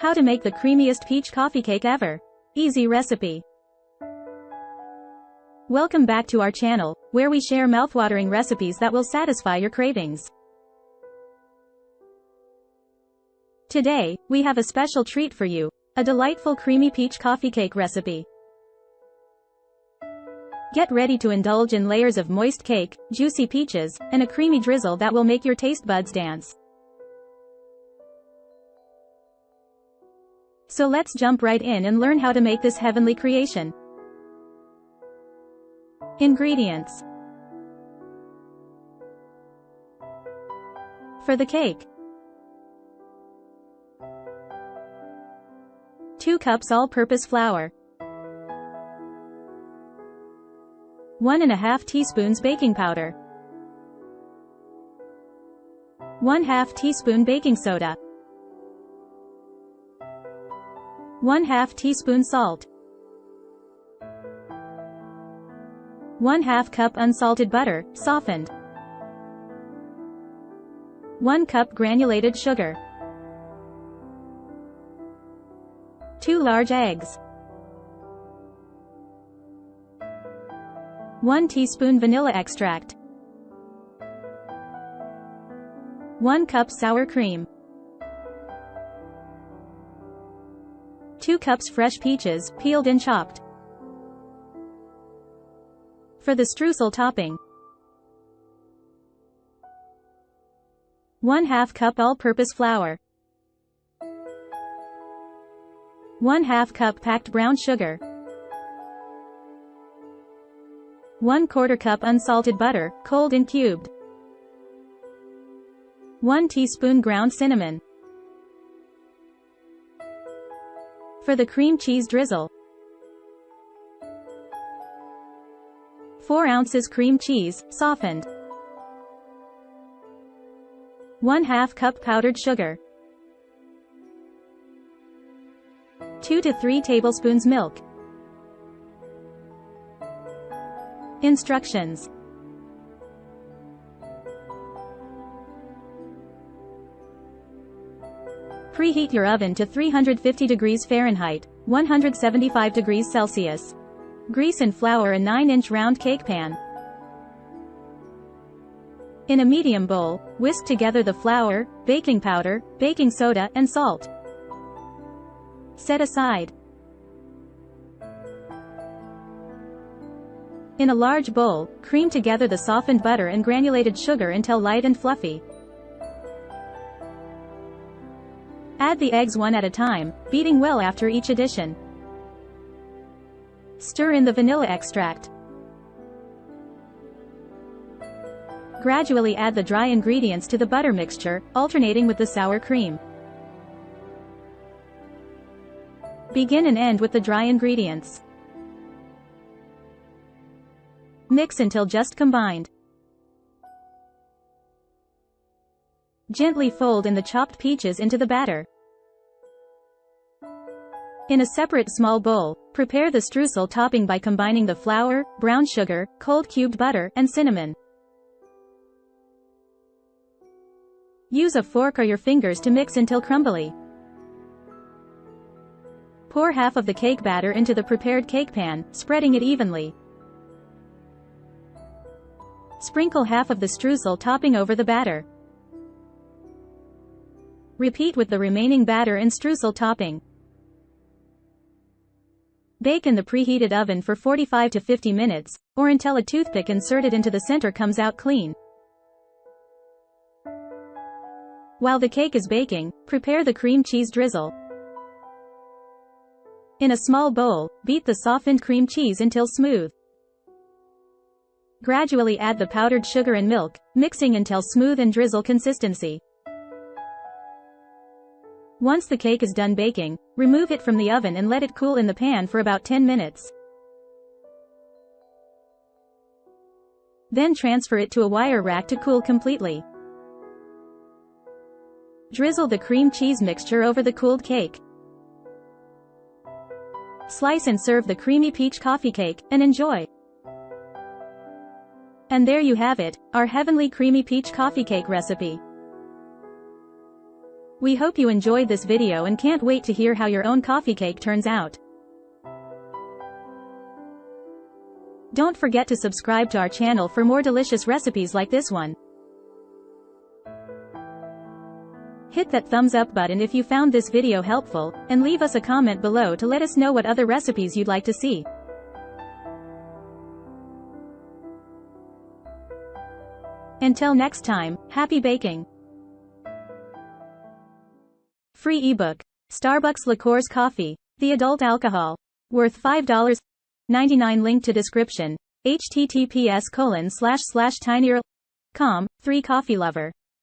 How to make the creamiest peach coffee cake ever. Easy recipe. Welcome back to our channel, where we share mouthwatering recipes that will satisfy your cravings. Today, we have a special treat for you, a delightful creamy peach coffee cake recipe. Get ready to indulge in layers of moist cake, juicy peaches, and a creamy drizzle that will make your taste buds dance. So let's jump right in and learn how to make this heavenly creation. Ingredients. For the cake: 2 cups all-purpose flour, 1½ teaspoons baking powder, 1/2 teaspoon baking soda, 1/2 teaspoon salt, 1/2 cup unsalted butter, softened, 1 cup granulated sugar, 2 large eggs, 1 teaspoon vanilla extract, 1 cup sour cream, 2 cups fresh peaches, peeled and chopped. For the streusel topping: 1/2 cup all-purpose flour, 1/2 cup packed brown sugar, 1/4 cup unsalted butter, cold and cubed, 1 teaspoon ground cinnamon. For the cream cheese drizzle: 4 ounces cream cheese, softened, 1/2 cup powdered sugar, 2 to 3 tablespoons milk. Instructions. Preheat your oven to 350 degrees Fahrenheit, 175 degrees Celsius. Grease and flour a 9-inch round cake pan. In a medium bowl, whisk together the flour, baking powder, baking soda, and salt. Set aside. In a large bowl, cream together the softened butter and granulated sugar until light and fluffy. Add the eggs one at a time, beating well after each addition. Stir in the vanilla extract. Gradually add the dry ingredients to the butter mixture, alternating with the sour cream. Begin and end with the dry ingredients. Mix until just combined. Gently fold in the chopped peaches into the batter. In a separate small bowl, prepare the streusel topping by combining the flour, brown sugar, cold cubed butter, and cinnamon. Use a fork or your fingers to mix until crumbly. Pour half of the cake batter into the prepared cake pan, spreading it evenly. Sprinkle half of the streusel topping over the batter. Repeat with the remaining batter and streusel topping. Bake in the preheated oven for 45 to 50 minutes, or until a toothpick inserted into the center comes out clean. While the cake is baking, prepare the cream cheese drizzle. In a small bowl, beat the softened cream cheese until smooth. Gradually add the powdered sugar and milk, mixing until smooth and drizzle consistency. Once the cake is done baking, remove it from the oven and let it cool in the pan for about 10 minutes. Then transfer it to a wire rack to cool completely. Drizzle the cream cheese mixture over the cooled cake. Slice and serve the creamy peach coffee cake, and enjoy. And there you have it, our heavenly creamy peach coffee cake recipe. We hope you enjoyed this video and can't wait to hear how your own coffee cake turns out. Don't forget to subscribe to our channel for more delicious recipes like this one. Hit that thumbs up button if you found this video helpful, and leave us a comment below to let us know what other recipes you'd like to see. Until next time, happy baking! Free ebook. Starbucks Liqueurs Coffee. The adult alcohol. Worth $5.99. Link to description. https://tinyurl.com. 3 Coffee Lover.